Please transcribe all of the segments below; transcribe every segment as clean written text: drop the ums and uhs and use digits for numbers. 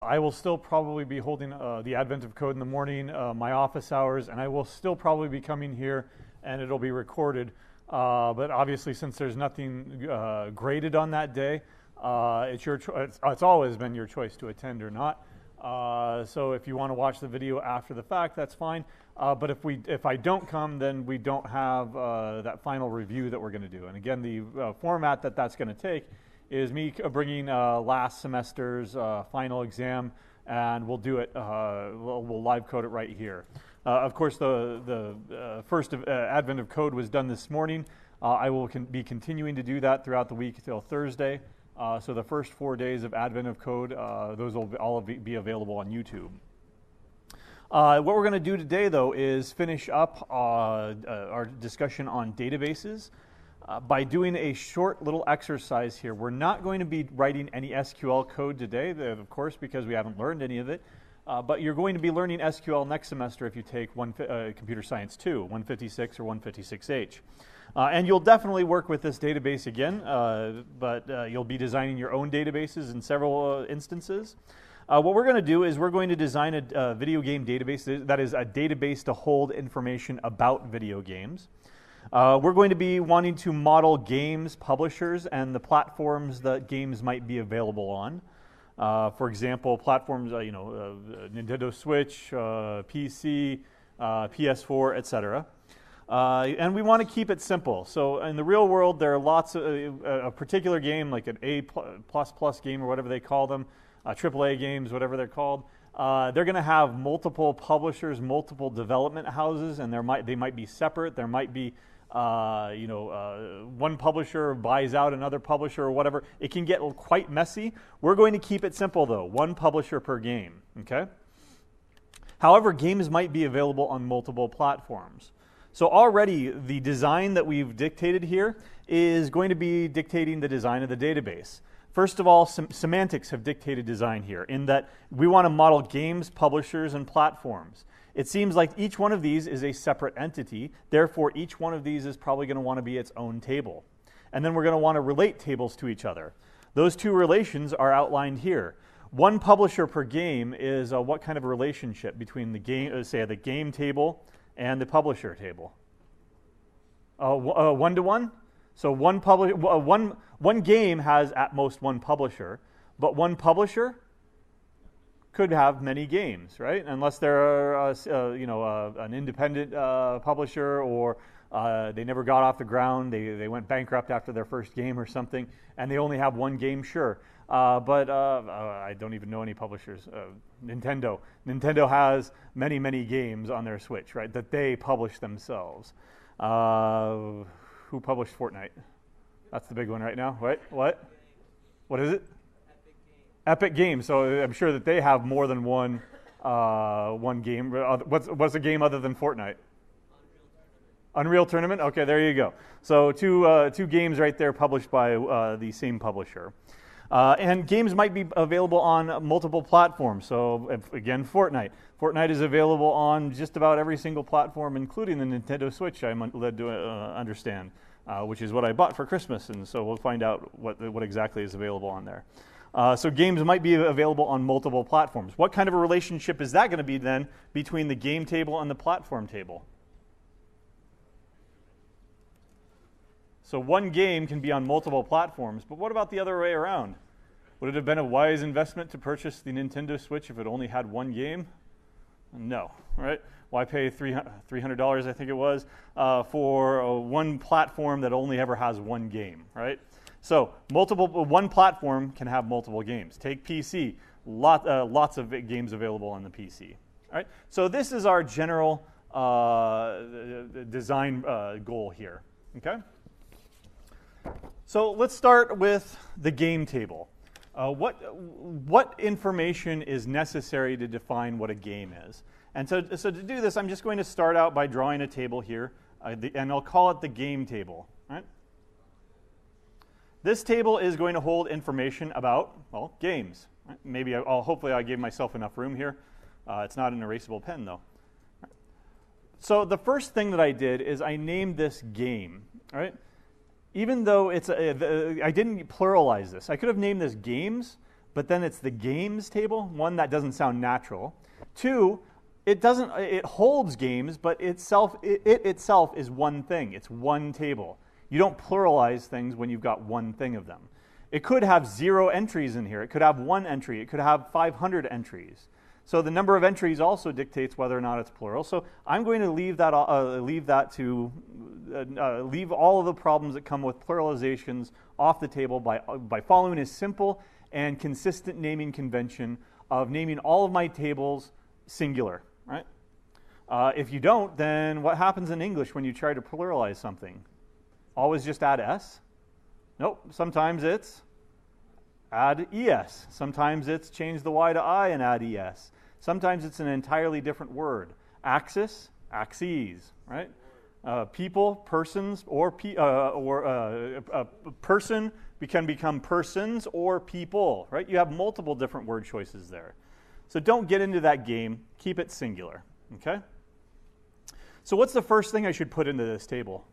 I will still probably be holding the Advent of Code in the morning, my office hours, and I will still probably be coming here and it'll be recorded. But obviously, since there's nothing graded on that day, it's your it's always been your choice to attend or not. So if you want to watch the video after the fact, that's fine. But if I don't come, then we don't have that final review that we're going to do. And again, the format that's going to take is me bringing last semester's final exam, and we'll do it. We'll live code it right here. Of course, the first Advent of Code was done this morning. I will be continuing to do that throughout the week until Thursday. So the first 4 days of Advent of Code, those will all be available on YouTube. What we're going to do today, though, is finish up our discussion on databases by doing a short little exercise here. We're not going to be writing any SQL code today, of course, because we haven't learned any of it. But you're going to be learning SQL next semester if you take Computer Science 2, 156 or 156H. And you'll definitely work with this database again, but you'll be designing your own databases in several instances. What we're going to do is we're going to design a video game database that is a database to hold information about video games. We're going to be wanting to model games, publishers, and the platforms that games might be available on. For example, platforms, Nintendo Switch, PC, PS4, etc. And we want to keep it simple. So in the real world, there are lots of a particular game, like an A++ game or whatever they call them, AAA games, whatever they're called. They're going to have multiple publishers, multiple development houses, and they might be separate. There might be one publisher buys out another publisher or whatever. It can get quite messy. We're going to keep it simple, though. One publisher per game. Okay. However, games might be available on multiple platforms. So already the design that we've dictated here is going to be dictating the design of the database. First of all, semantics have dictated design here in that we want to model games, publishers, and platforms. It seems like each one of these is a separate entity. Therefore, each one of these is probably going to want to be its own table. And then we're going to want to relate tables to each other. Those two relations are outlined here. One publisher per game is what kind of a relationship between the game, say the game table and the publisher table? 1-to-1? So one game has at most one publisher, but one publisher could have many games, right? Unless they're an independent publisher, or they never got off the ground, they went bankrupt after their first game or something, and they only have one game, sure. But I don't even know any publishers. Nintendo has many gimes on their Switch, right, that they publish themselves. Who published Fortnight? That's the big one right now. What is it? Epic Games. So I'm sure that they have more than one game. What's a game other than Fortnite? Unreal Tournament. Okay, there you go. So two games right there published by the same publisher. And games might be available on multiple platforms. So again, Fortnite. Fortnite is available on just about every single platform, including the Nintendo Switch, I'm led to understand, which is what I bought for Christmas. And so we'll find out what exactly is available on there. So games might be available on multiple platforms. What kind of a relationship is that going to be then between the game table and the platform table? So one game can be on multiple platforms, but what about the other way around? Would it have been a wise investment to purchase the Nintendo Switch if it only had one game? No, right? Why pay $300, I think it was, for one platform that only ever has one game, right? So one platform can have multiple games. Take PC, lots of games available on the PC. All right? So this is our general design goal here. Okay? So let's start with the game table. What information is necessary to define what a game is? And so to do this, I'm just going to start out by drawing a table here, and I'll call it the game table. Right? This table is going to hold information about, well, games. Right? Maybe hopefully I gave myself enough room here. It's not an erasable pen, though. Right? So the first thing that I did is I named this game. All right? Even though I didn't pluralize this. I could have named this games, but then it's the games table. One, that doesn't sound natural. Two, it holds games, but it itself is one thing. It's one table. You don't pluralize things when you've got one thing of them. It could have 0 entries in here. It could have 1 entry. It could have 500 entries. So the number of entries also dictates whether or not it's plural. So I'm going to leave all of the problems that come with pluralizations off the table by following a simple and consistent naming convention of naming all of my tables singular. Right? If you don't, then what happens in English when you try to pluralize something? Always just add s? Nope. Sometimes it's add es. Sometimes it's change the y to I and add es. Sometimes it's an entirely different word. Axis, axes, right? People, persons, or a person can become persons or people, right? You have multiple different word choices there. So don't get into that game. Keep it singular, okay? So what's the first thing I should put into this table?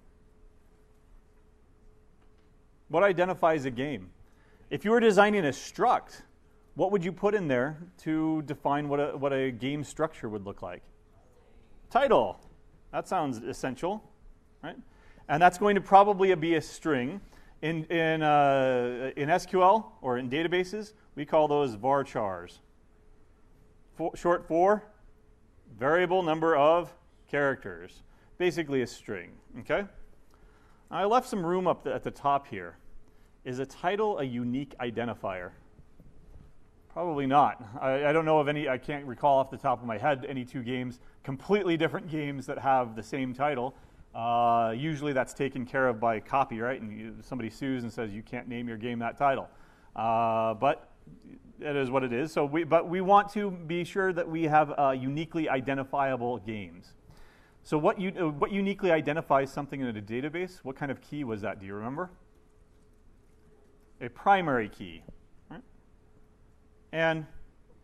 What identifies a game? If you were designing a struct, what would you put in there to define what a game structure would look like? Title. That sounds essential, right? And that's going to probably be a string. In SQL or in databases, we call those varchars. Short for variable number of characters. Basically a string, okay? I left some room up at the top here. Is a title a unique identifier? Probably not. I don't know of any, I can't recall off the top of my head any two games, completely different games that have the same title. Usually that's taken care of by copyright, and somebody sues and says you can't name your game that title. But it is what it is. But we want to be sure that we have uniquely identifiable games. So what uniquely identifies something in a database? What kind of key was that? Do you remember? A primary key, right? And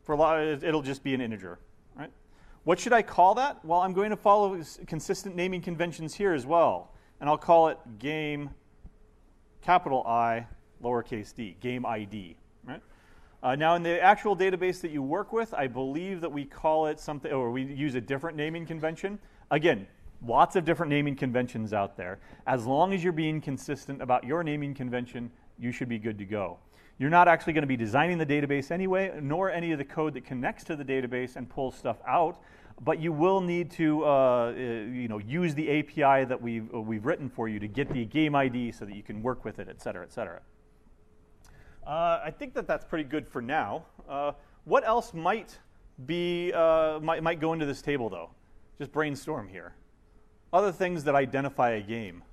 for a lot, it'll just be an integer, right? What should I call that? Well, I'm going to follow consistent naming conventions here as well, and I'll call it game, capital I, lowercase d, game ID, right? Now, in the actual database that you work with, I believe that we call it something, or we use a different naming convention. Again, lots of different naming conventions out there. As long as you're being consistent about your naming convention, you should be good to go. You're not actually going to be designing the database anyway, nor any of the code that connects to the database and pulls stuff out, but you will need to use the API that we've written for you to get the game ID so that you can work with it, et cetera, et cetera. I think that's pretty good for now. What else might go into this table, though? Just brainstorm here. Other things that identify a game.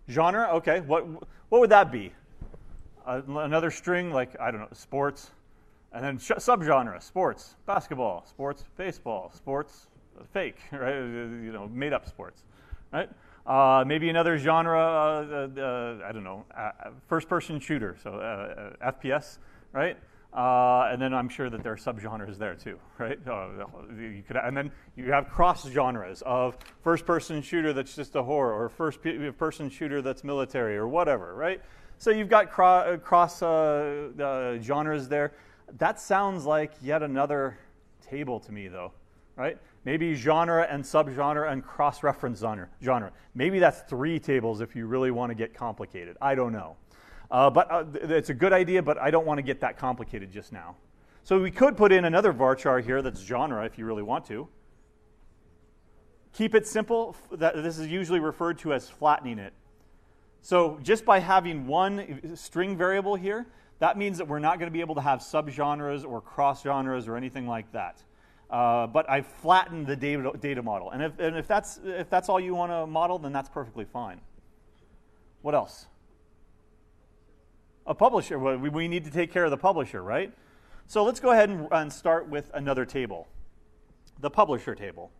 Genre, okay. What would that be? Another string, like, I don't know, sports, and then subgenre, sports, basketball, sports, baseball, sports, fake, right? Made up sports, right? Maybe another genre, I don't know, first-person shooter, so FPS, right? And then I'm sure that there are subgenres there too, right? And then you have cross genres of first-person shooter that's just a horror, or first-person shooter that's military, or whatever, right? So you've got cross genres there. That sounds like yet another table to me, though, right? Maybe genre and subgenre and cross-reference genre. Maybe that's 3 tables if you really want to get complicated. I don't know. But it's a good idea, but I don't want to get that complicated just now. So we could put in another varchar here that's genre if you really want to. Keep it simple. This is usually referred to as flattening it. So just by having one string variable here, that means that we're not going to be able to have subgenres or cross-genres or anything like that. But I've flattened the data model. And if that's all you want to model, then that's perfectly fine. What else? A publisher. Well, we need to take care of the publisher, right? So let's go ahead and start with another table, the publisher table.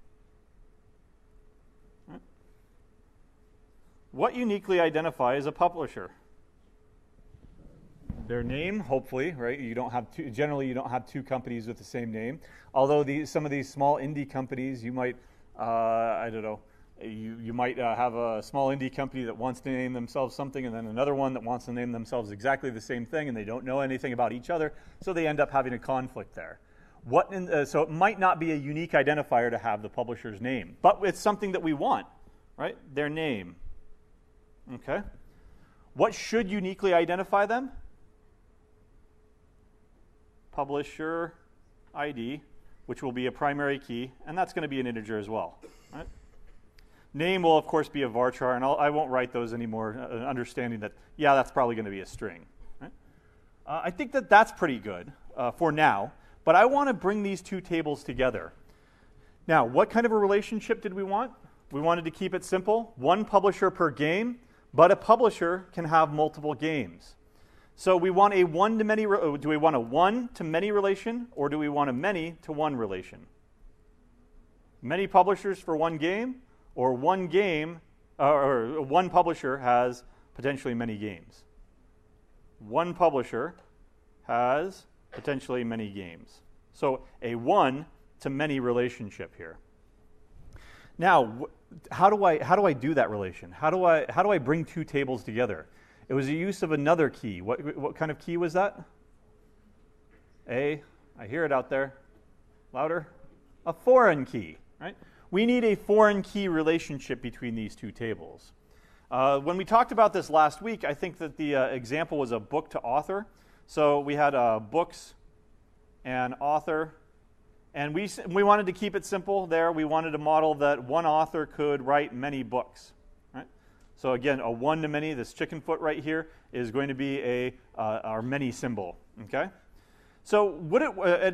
What uniquely identifies a publisher? Their name, hopefully, right? Generally, you don't have 2 companies with the same name. Although some of these small indie companies, you might, You might have a small indie company that wants to name themselves something, and then another one that wants to name themselves exactly the same thing, and they don't know anything about each other, so they end up having a conflict there. So it might not be a unique identifier to have the publisher's name, but it's something that we want, right? Their name. Okay. What should uniquely identify them? Publisher ID, which will be a primary key, and that's going to be an integer as well. Right? Name will, of course, be a varchar, and I won't write those anymore, understanding that, yeah, that's probably going to be a string. Right? I think that that's pretty good for now, but I want to bring these two tables together. Now, what kind of a relationship did we want? We wanted to keep it simple, one publisher per game, but a publisher can have multiple games. So we want a one-to-many, do we want a one-to-many relation, or do we want a many-to-one relation? Many publishers for one game, or one game, or one publisher has potentially many games. One publisher has potentially many games. So a one-to-many relationship here. Now, how do I do that relation? How do I bring two tables together? It was a use of another key. What kind of key was that? I hear it out there. Louder. A foreign key, right? We need a foreign key relationship between these two tables. When we talked about this last week, I think that the example was a book to author. So we had books and author. And we wanted to keep it simple there. We wanted to model that one author could write many books. Right? So again, a one-to-many, this chicken foot right here, is going to be our many symbol. Okay? So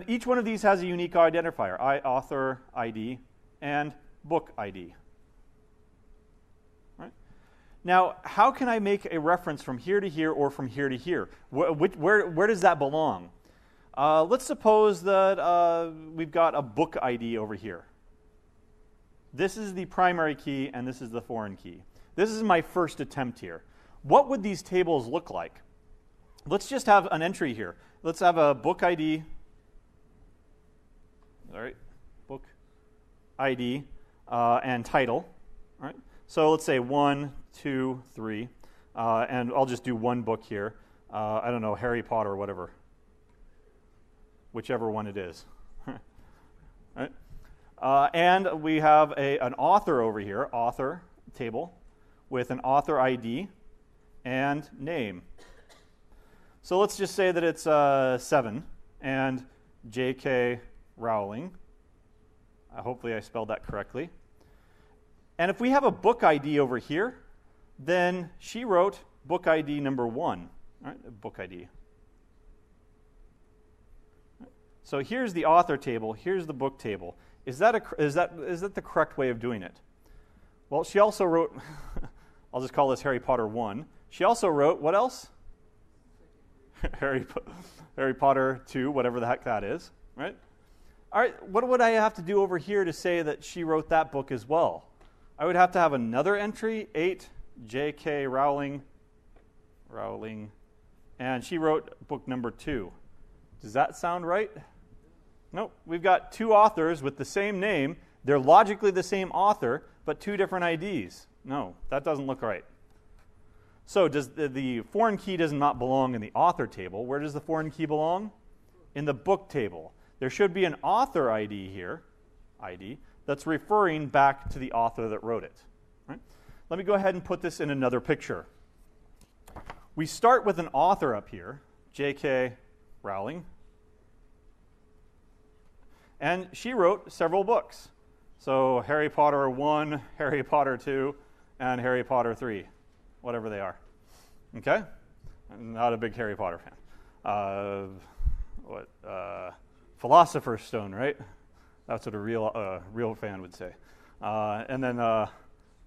each one of these has a unique identifier, author ID and book ID. Right? Now, how can I make a reference from here to here or from here to here? Where does that belong? Let's suppose that we've got a book ID over here. This is the primary key, and this is the foreign key. This is my first attempt here. What would these tables look like? Let's just have an entry here. Let's have a book ID. All right, book ID and title. All right. So let's say 1, 2, 3, and I'll just do one book here. I don't know, Harry Potter or whatever. Whichever one it is. Right? And we have an author over here, author table, with an author ID and name. So let's just say that it's 7 and J.K. Rowling. Hopefully I spelled that correctly. And if we have a book ID over here, then she wrote book ID number 1. All right, book ID. So here's the author table, here's the book table. Is that the correct way of doing it? Well, she also wrote, I'll just call this Harry Potter 1. She also wrote, what else? Harry Potter 2, whatever the heck that is, right? All right, what would I have to do over here to say that she wrote that book as well? I would have to have another entry, 8 J.K. Rowling, and she wrote book number 2. Does that sound right? Nope. We've got two authors with the same name. They're logically the same author, but two different IDs. No, that doesn't look right. So the foreign key does not belong in the author table. Where does the foreign key belong? In the book table. There should be an author ID here, that's referring back to the author that wrote it. Right? Let me go ahead and put this in another picture. We start with an author up here, J.K. Rowling. And she wrote several books. So Harry Potter 1, Harry Potter 2, and Harry Potter 3, whatever they are. Okay? I'm not a big Harry Potter fan. Philosopher's Stone, right? That's what a real fan would say. And then the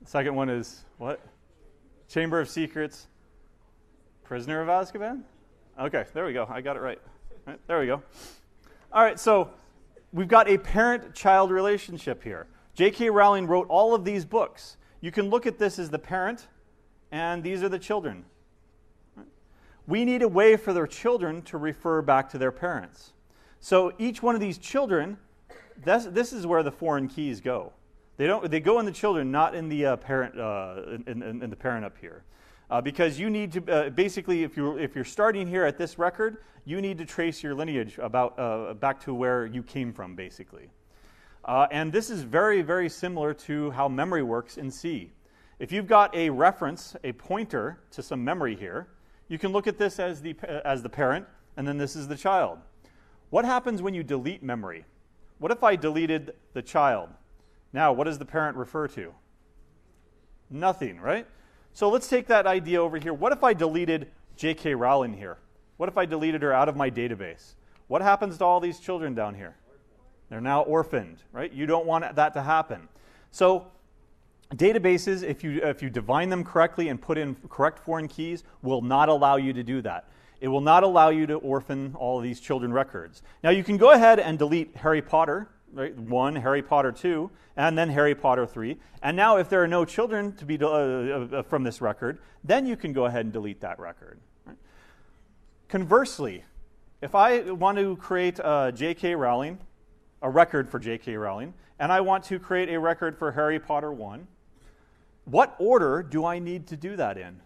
second one is what? Chamber of Secrets, Prisoner of Azkaban? Okay, there we go. I got it right. There we go. All right, so we've got a parent-child relationship here. J.K. Rowling wrote all of these books. You can look at this as the parent, and these are the children. We need a way for their children to refer back to their parents. So each one of these children, this is where the foreign keys go. They go in the children, not in the parent, in the parent up here. Because you need to, basically, if you're starting here at this record, you need to trace your lineage back to where you came from, basically. And this is very, very similar to how memory works in C. If you've got a reference, a pointer to some memory here, you can look at this as the parent, and then this is the child. What happens when you delete memory? What if I deleted the child? Now, what does the parent refer to? Nothing, right? So let's take that idea over here. What if I deleted J.K. Rowling here? What if I deleted her out of my database? What happens to all these children down here? They're now orphaned, right? You don't want that to happen. So databases, if you define them correctly and put in correct foreign keys, will not allow you to do that. It will not allow you to orphan all of these children records. Now you can go ahead and delete Harry Potter, right? 1, Harry Potter 2, and then Harry Potter 3. And now if there are no children to be from this record, then you can go ahead and delete that record. Right? Conversely, if I want to create J.K. Rowling, a record for J.K. Rowling, and I want to create a record for Harry Potter 1, what order do I need to do that in?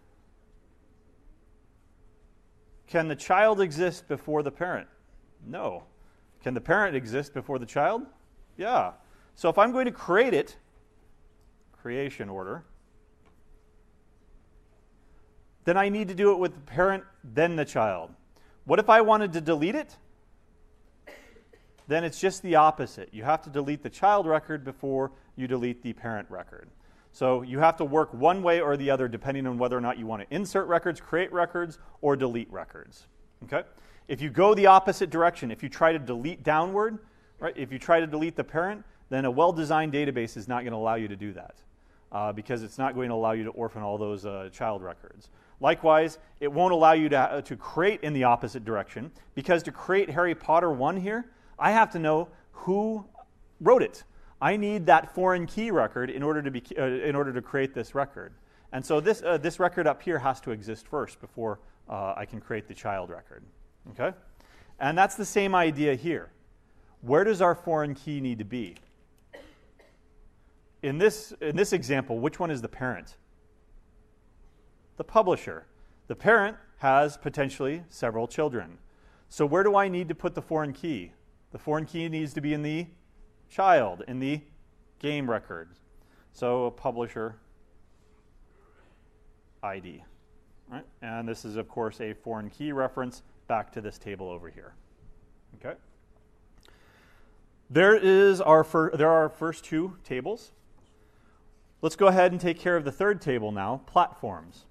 Can the child exist before the parent? No. Can the parent exist before the child? Yeah. So if I'm going to create it, creation order, then I need to do it with the parent, then the child. What if I wanted to delete it? Then it's just the opposite. You have to delete the child record before you delete the parent record. So you have to work one way or the other depending on whether or not you want to insert records, create records, or delete records. Okay? If you go the opposite direction, if you try to delete downward, right? If you try to delete the parent, then a well-designed database is not going to allow you to do that because it's not going to allow you to orphan all those child records. Likewise, it won't allow you to create in the opposite direction because to create Harry Potter 1 here, I have to know who wrote it. I need that foreign key record in order to create this record. And so this record up here has to exist first before I can create the child record. Okay? And that's the same idea here. Where does our foreign key need to be? In this example, which one is the parent? The publisher. The parent has potentially several children. So where do I need to put the foreign key? The foreign key needs to be in the child, in the game record. So publisher ID. Right? And this is, of course, a foreign key reference back to this table over here. Okay. There are our first two tables. Let's go ahead and take care of the third table now, platforms.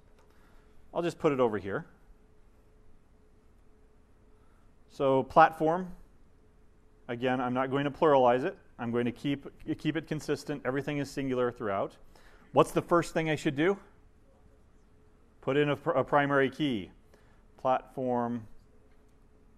I'll just put it over here. So platform, again, I'm not going to pluralize it. I'm going to keep it consistent. Everything is singular throughout. What's the first thing I should do? Put in a primary key, platform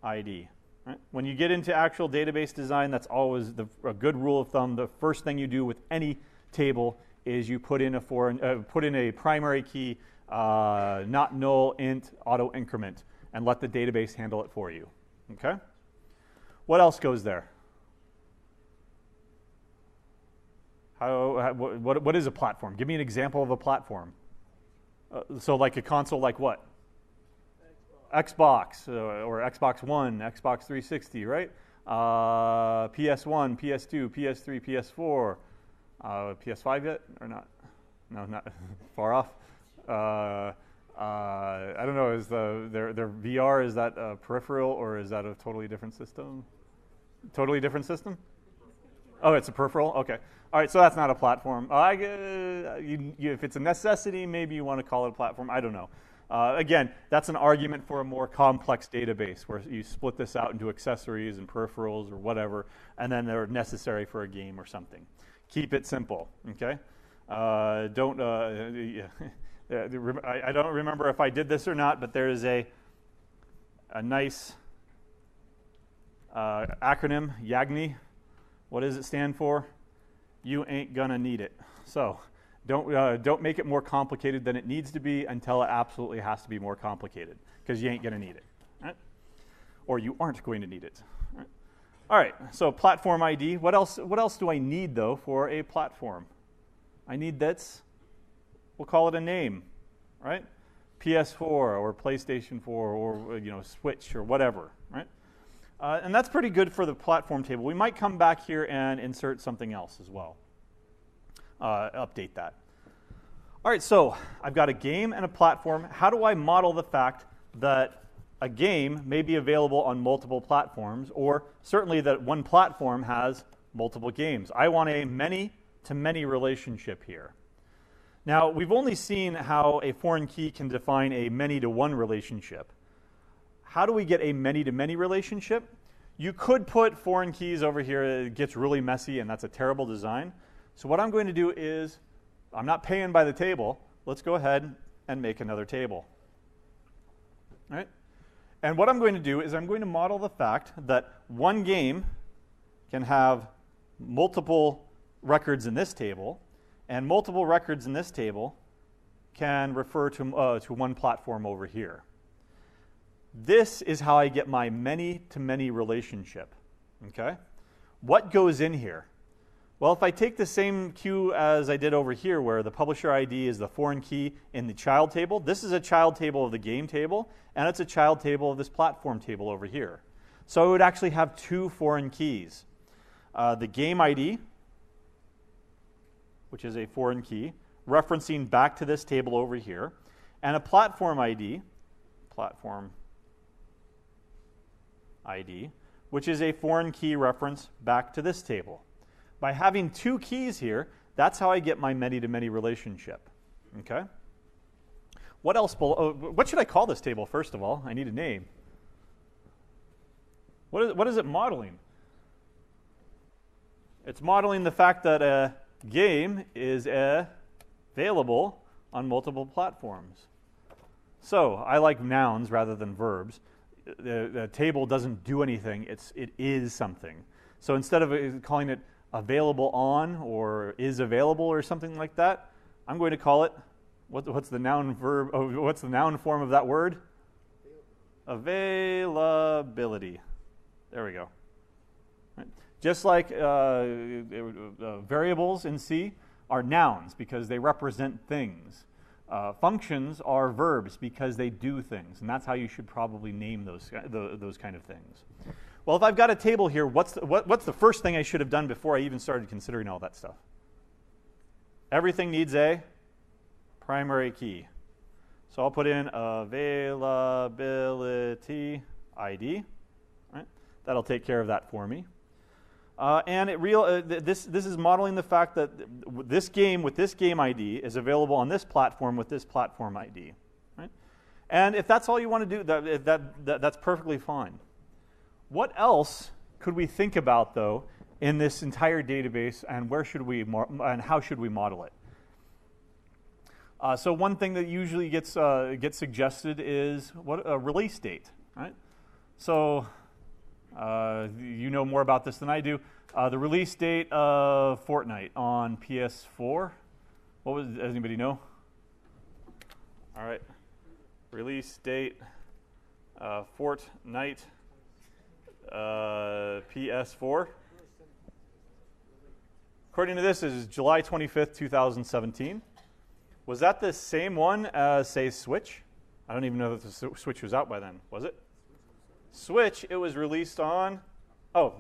ID. Right? When you get into actual database design, that's always a good rule of thumb. The first thing you do with any table is you put in a primary key, not null, int, auto increment, and let the database handle it for you. Okay? What else goes there? What is a platform? Give me an example of a platform. So like a console like what? Xbox or Xbox One, Xbox 360, right? PS1, PS2, PS3, PS4, PS5 yet or not? No, not far off. I don't know. Is their VR, is that a peripheral or is that a totally different system? Totally different system? Oh, it's a peripheral? Okay. All right, so that's not a platform. If it's a necessity, maybe you want to call it a platform. I don't know. Again, that's an argument for a more complex database where you split this out into accessories and peripherals or whatever, and then they're necessary for a game or something. Keep it simple, okay? I don't remember if I did this or not, but there is a nice acronym, YAGNI. What does it stand for? You ain't gonna need it. So don't make it more complicated than it needs to be until it absolutely has to be more complicated, because you ain't gonna need it, right? Or you aren't going to need it. All right, so platform ID. What else do I need, though, for a platform? I need this. We'll call it a name, right? PS4 or PlayStation 4 or Switch or whatever, right? And that's pretty good for the platform table. We might come back here and insert something else as well. Update that. All right, so I've got a game and a platform. How do I model the fact that a game may be available on multiple platforms, or certainly that one platform has multiple games? I want a many-to-many relationship here. Now, we've only seen how a foreign key can define a many-to-one relationship. How do we get a many-to-many relationship? You could put foreign keys over here. It gets really messy, and that's a terrible design. So what I'm going to do is, I'm not paying by the table. Let's go ahead and make another table. All right? And what I'm going to do is I'm going to model the fact that one game can have multiple records in this table, and multiple records in this table can refer to one platform over here. This is how I get my many-to-many relationship. Okay? What goes in here? Well, if I take the same queue as I did over here, where the publisher ID is the foreign key in the child table, this is a child table of the game table, and it's a child table of this platform table over here. So it would actually have two foreign keys. The game ID, which is a foreign key, referencing back to this table over here, and a platform ID, which is a foreign key reference back to this table. By having two keys here, that's how I get my many-to-many relationship. Okay? What else? What should I call this table, first of all? I need a name. What is it modeling? It's modeling the fact that a game is available on multiple platforms. So I like nouns rather than verbs. The table doesn't do anything. It is something. So instead of calling it available on or is available or something like that, I'm going to call it, what's the noun form of that word? Availability. There we go. Right. Just like variables in C are nouns because they represent things. Functions are verbs because they do things, and that's how you should probably name those kind of things. Well, if I've got a table here, what's the first thing I should have done before I even started considering all that stuff? Everything needs a primary key. So I'll put in availability ID. Right? That'll take care of that for me. And this is modeling the fact that this game with this game ID is available on this platform with this platform ID. Right? And if that's all you want to do, that's perfectly fine. What else could we think about, though, in this entire database, and and how should we model it? So one thing that usually gets suggested is a release date, right? So you know more about this than I do. The release date of Fortnight on PS4. Does anybody know? All right. Release date Fortnight. PS4. According to this, is July 25th, 2017. Was that the same one as, say, Switch? I don't even know that the Switch was out by then. Was it? Switch, it was released on,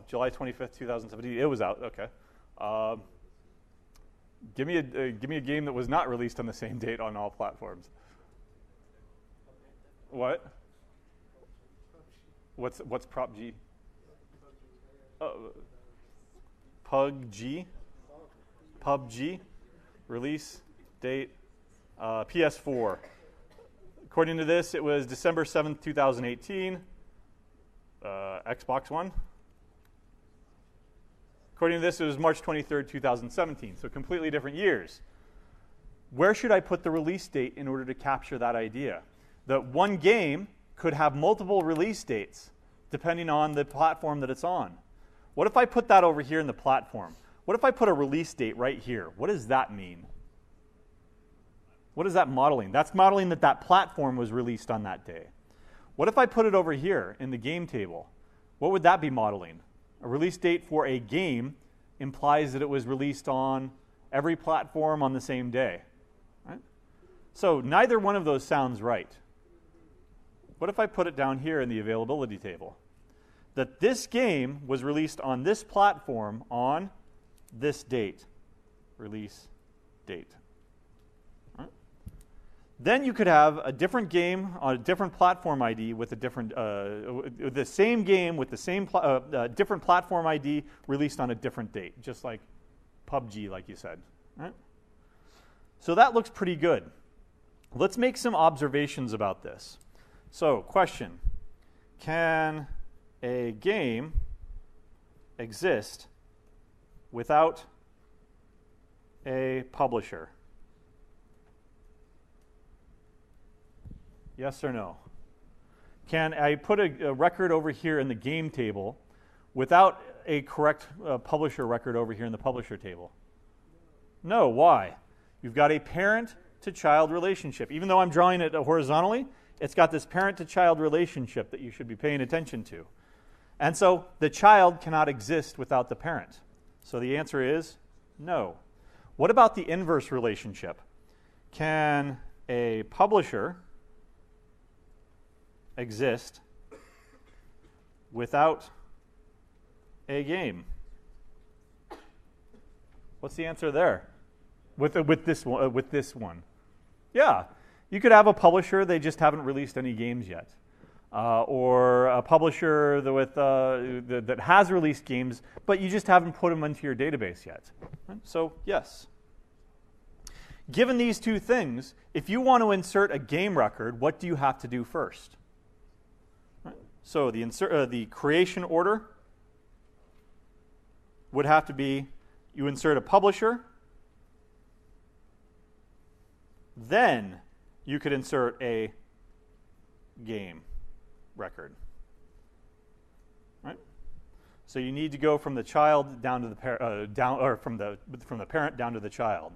July 25th, 2017. It was out. Okay. Give me a game that was not released on the same date on all platforms. What? What's Prop G? PUBG, release date, PS4. According to this, it was December 7th, 2018, Xbox One. According to this, it was March 23rd, 2017, so completely different years. Where should I put the release date in order to capture that idea? That one game could have multiple release dates depending on the platform that it's on. What if I put that over here in the platform? What if I put a release date right here? What does that mean? What is that modeling? That's modeling that platform was released on that day. What if I put it over here in the game table? What would that be modeling? A release date for a game implies that it was released on every platform on the same day. Right? So neither one of those sounds right. What if I put it down here in the availability table? That this game was released on this platform on this date. Release date. Right? Then you could have a different game on a different platform ID with a different, the same game with the same different platform ID released on a different date, just like PUBG, like you said. Right? So that looks pretty good. Let's make some observations about this. So, question: can a game exist without a publisher? Yes or no? Can I put a record over here in the game table without a correct publisher record over here in the publisher table? No. Why? You've got a parent-to-child relationship. Even though I'm drawing it horizontally, it's got this parent-to-child relationship that you should be paying attention to. And so the child cannot exist without the parent. So the answer is no. What about the inverse relationship? Can a publisher exist without a game? What's the answer there? With this one? Yeah. You could have a publisher, they just haven't released any games yet. Or a publisher that has released games, but you just haven't put them into your database yet. Right? So, yes. Given these two things, if you want to insert a game record, what do you have to do first? Right? So the creation order would have to be, you insert a publisher, then you could insert a game record. Right? So you need to go from the child down to the from the parent down to the child.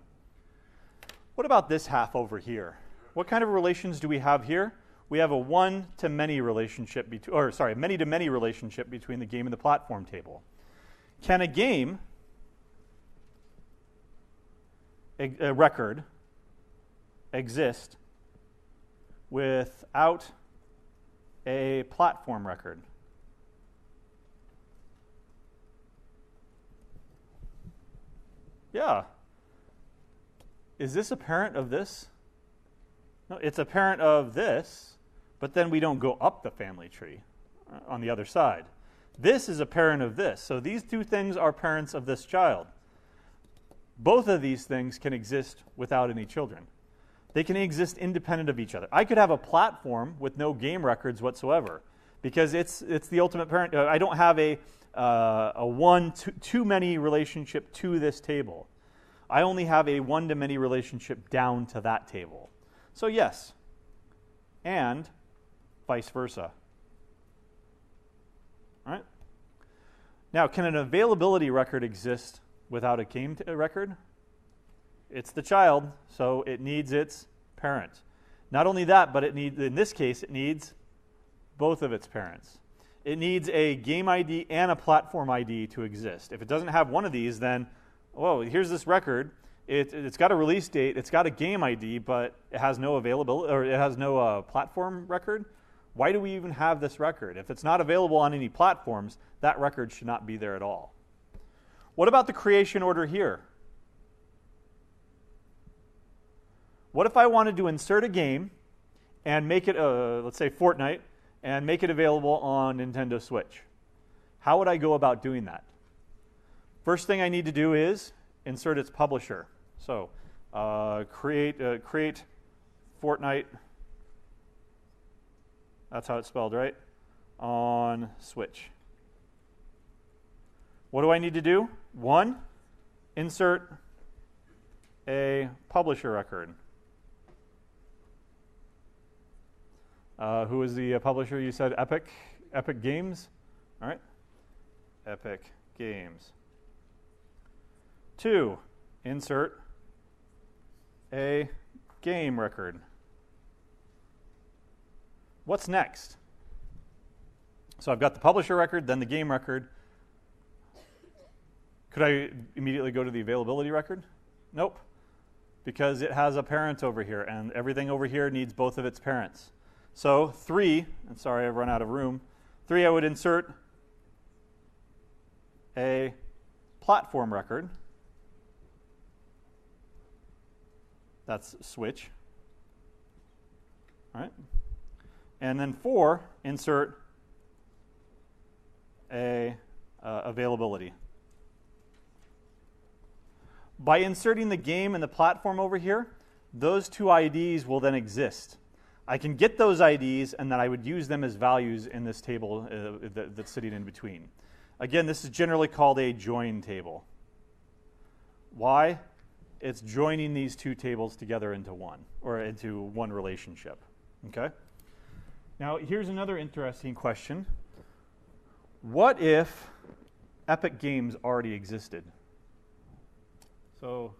What about this half over here? What kind of relations do we have here? We have a one-to-many relationship many-to-many relationship between the game and the platform table. Can a game, a record, exist without a platform record? Yeah. Is this a parent of this? No, it's a parent of this, but then we don't go up the family tree on the other side. This is a parent of this. So these two things are parents of this child. Both of these things can exist without any children. They can exist independent of each other. I could have a platform with no game records whatsoever because it's the ultimate parent. I don't have a one-to-many relationship to this table. I only have a one-to-many relationship down to that table. So yes, and vice versa. All right? Now, can an availability record exist without a game record? It's the child, so it needs its parent. Not only that, but in this case, it needs both of its parents. It needs a game ID and a platform ID to exist. If it doesn't have one of these, then, well, here's this record. It's got a release date. It's got a game ID, but it has no availability, or it has no platform record. Why do we even have this record? If it's not available on any platforms, that record should not be there at all. What about the creation order here? What if I wanted to insert a game and make it, let's say Fortnight, and make it available on Nintendo Switch? How would I go about doing that? First thing I need to do is insert its publisher. So create Fortnight, that's how it's spelled, right? On Switch. What do I need to do? One, insert a publisher record. Who is the publisher? You said Epic Games? All right. Epic Games. Two, insert a game record. What's next? So I've got the publisher record, then the game record. Could I immediately go to the availability record? Nope, because it has a parent over here, and everything over here needs both of its parents. So 3, and sorry I've run out of room, 3 I would insert a platform record. That's switch. All right. And then 4, insert a availability. By inserting the game and the platform over here, those two IDs will then exist. I can get those IDs, and then I would use them as values in this table that's sitting in between. Again, this is generally called a join table. Why? It's joining these two tables together into one, or into one relationship. Okay? Now, here's another interesting question. What if Epic Games already existed? So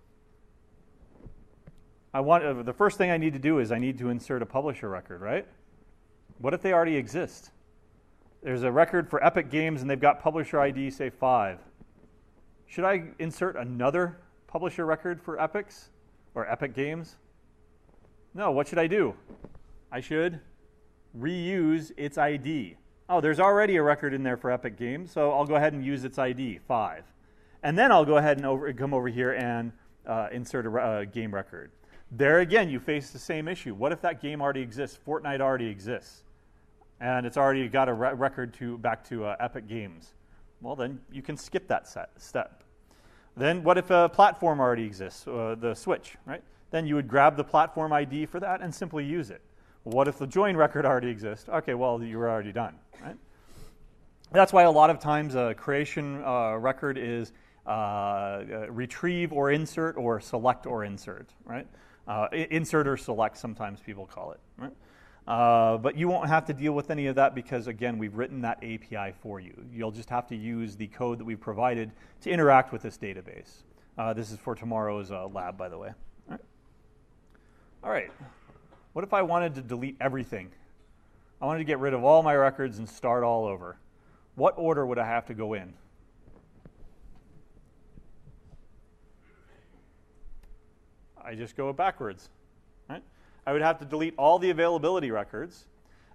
the first thing I need to do is I need to insert a publisher record, right? What if they already exist? There's a record for Epic Games, and they've got publisher ID, say 5. Should I insert another publisher record for Epics or Epic Games? No, what should I do? I should reuse its ID. Oh, there's already a record in there for Epic Games, so I'll go ahead and use its ID, 5. And then I'll go ahead and come over here and insert a game record. There again, you face the same issue. What if that game already exists? Fortnite already exists, and it's already got a record back to Epic Games. Well, then you can skip that step. Then what if a platform already exists, the Switch, right? Then you would grab the platform ID for that and simply use it. What if the join record already exists? Okay, well, you were already done, right? That's why a lot of times a creation record is retrieve or insert, or select or insert, right? Insert or select, sometimes people call it, right? But you won't have to deal with any of that because, again, we've written that API for you. You'll just have to use the code that we've provided to interact with this database. This is for tomorrow's lab, by the way. All right. What if I wanted to delete everything? I wanted to get rid of all my records and start all over. What order would I have to go in? I just go backwards, right? I would have to delete all the availability records,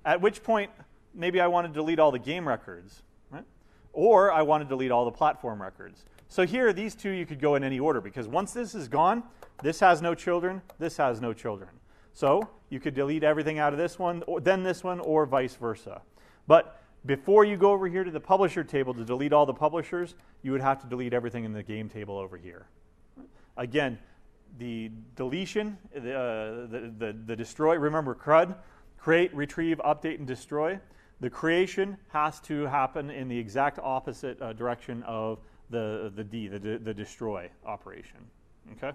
at which point maybe I want to delete all the game records, right? Or I want to delete all the platform records. So here, these two you could go in any order, because once this is gone, this has no children, this has no children. So you could delete everything out of this one, then this one, or vice versa. But before you go over here to the publisher table to delete all the publishers, you would have to delete everything in the game table over here. Again, the deletion, the destroy, remember CRUD, create, retrieve, update, and destroy. The creation has to happen in the exact opposite direction of the destroy operation. Okay?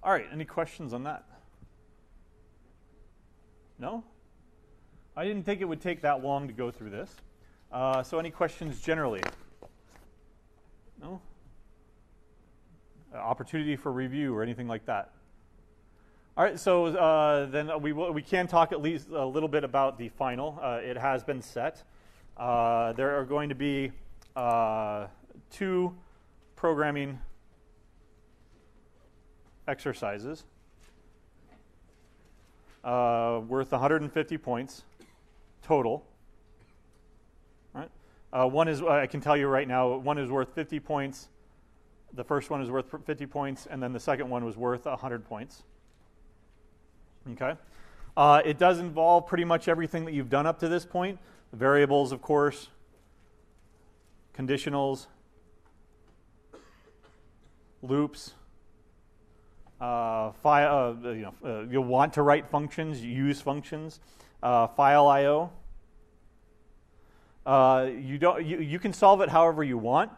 All right, any questions on that? No? I didn't think it would take that long to go through this. So any questions generally? No? Opportunity for review or anything like that? All right, so then we can talk at least a little bit about the final. It has been set. There are going to be 2 programming exercises worth 150 points total. All right. One is, I can tell you right now, one is worth 50 points. The first one is worth 50 points, and then the second one was worth 100 points. Okay? It does involve pretty much everything that you've done up to this point. Variables, of course, conditionals, loops, you'll want to write functions, use functions, file I/O. You can solve it however you want,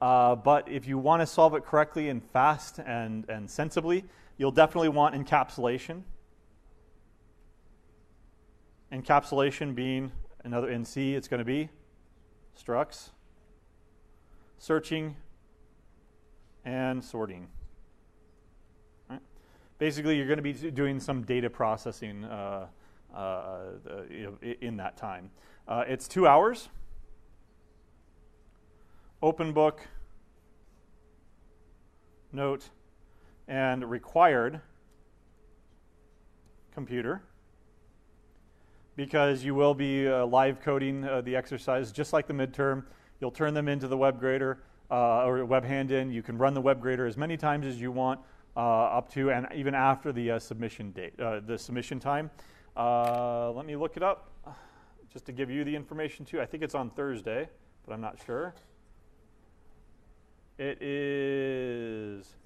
but if you want to solve it correctly and fast and sensibly, you'll definitely want encapsulation. Encapsulation being another, in C, it's going to be structs, searching, and sorting. Right? Basically, you're going to be doing some data processing in that time. It's 2 hours. Open book, note, and required computer, because you will be live coding the exercise just like the midterm. You'll turn them into the web grader or web hand-in. You can run the web grader as many times as you want up to and even after the submission date, the submission time. Let me look it up just to give you the information too. I think it's on Thursday, but I'm not sure. It is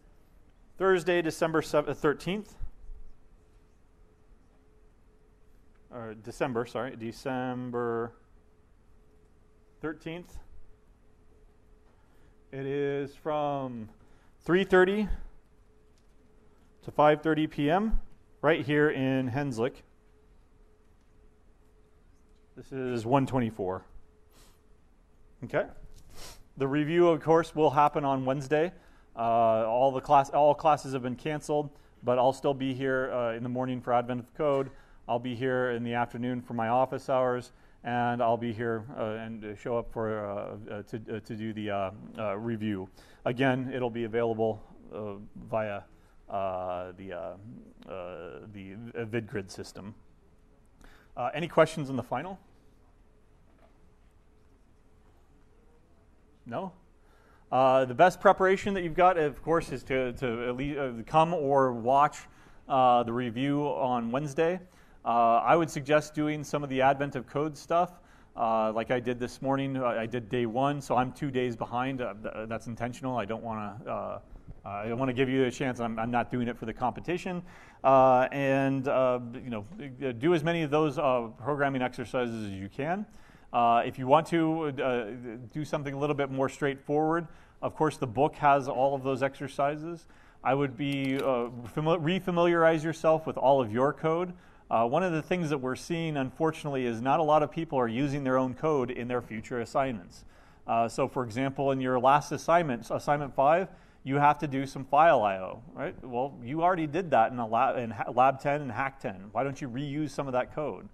Thursday, December 13th. Or December 13th. It is from 3:30 to 5:30 p.m. right here in Henslick. This is 124. Okay. The review, of course, will happen on Wednesday. All classes have been canceled, but I'll still be here in the morning for Advent of Code. I'll be here in the afternoon for my office hours, and I'll be here and show up for to do the review. Again, it'll be available via the VidGrid system. Any questions on the final? No? The best preparation that you've got, of course, is to at least come or watch the review on Wednesday. I would suggest doing some of the Advent of Code stuff, like I did this morning. I did day 1, so I'm 2 days behind. That's intentional. I don't want to give you a chance. I'm not doing it for the competition. Do as many of those programming exercises as you can. If you want to do something a little bit more straightforward, of course, the book has all of those exercises. I would be refamiliarize yourself with all of your code. One of the things that we're seeing, unfortunately, is not a lot of people are using their own code in their future assignments. So, for example, in your last assignment, assignment 5, you have to do some file I/O, right? Well, you already did that in Lab 10 and Hack 10. Why don't you reuse some of that code?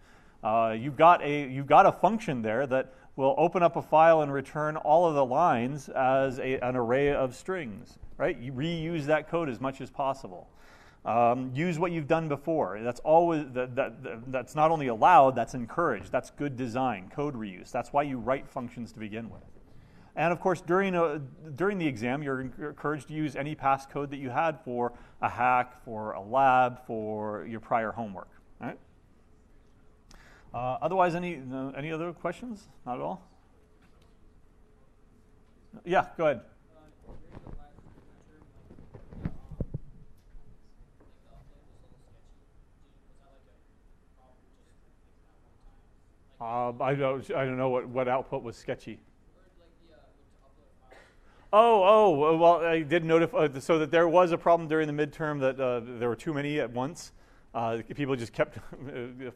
You've got a function there that will open up a file and return all of the lines as an array of strings, right? You reuse that code as much as possible. Use what you've done before. That's always that's not only allowed, that's encouraged. That's good design, code reuse. That's why you write functions to begin with. And of course, during the exam, you're encouraged to use any past code that you had for a hack, for a lab, for your prior homework. Right? Otherwise, any other questions? Not at all? Yeah, go ahead. I don't know what output was sketchy. Well, I did notify, so that there was a problem during the midterm that there were too many at once. People just kept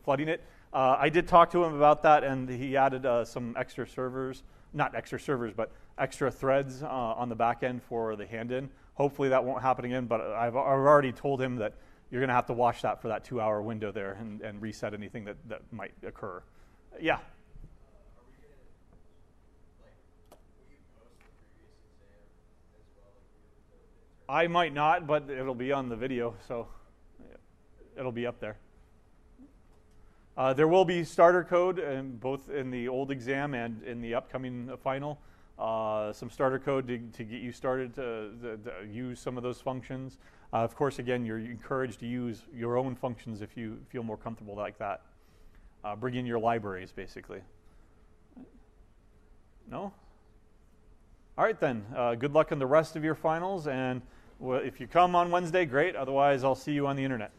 flooding it. I did talk to him about that, and he added some extra servers, not extra servers, but extra threads on the back end for the hand-in. Hopefully that won't happen again, but I've already told him that you're going to have to watch that for that 2-hour window there and reset anything that might occur. Yeah. I might not, but it'll be on the video, so it'll be up there. There will be starter code both in the old exam and in the upcoming final. Some starter code to get you started to use some of those functions. Of course, again, you're encouraged to use your own functions if you feel more comfortable like that. Bring in your libraries, basically. No? All right, then. Good luck in the rest of your finals, and if you come on Wednesday, great. Otherwise, I'll see you on the internet.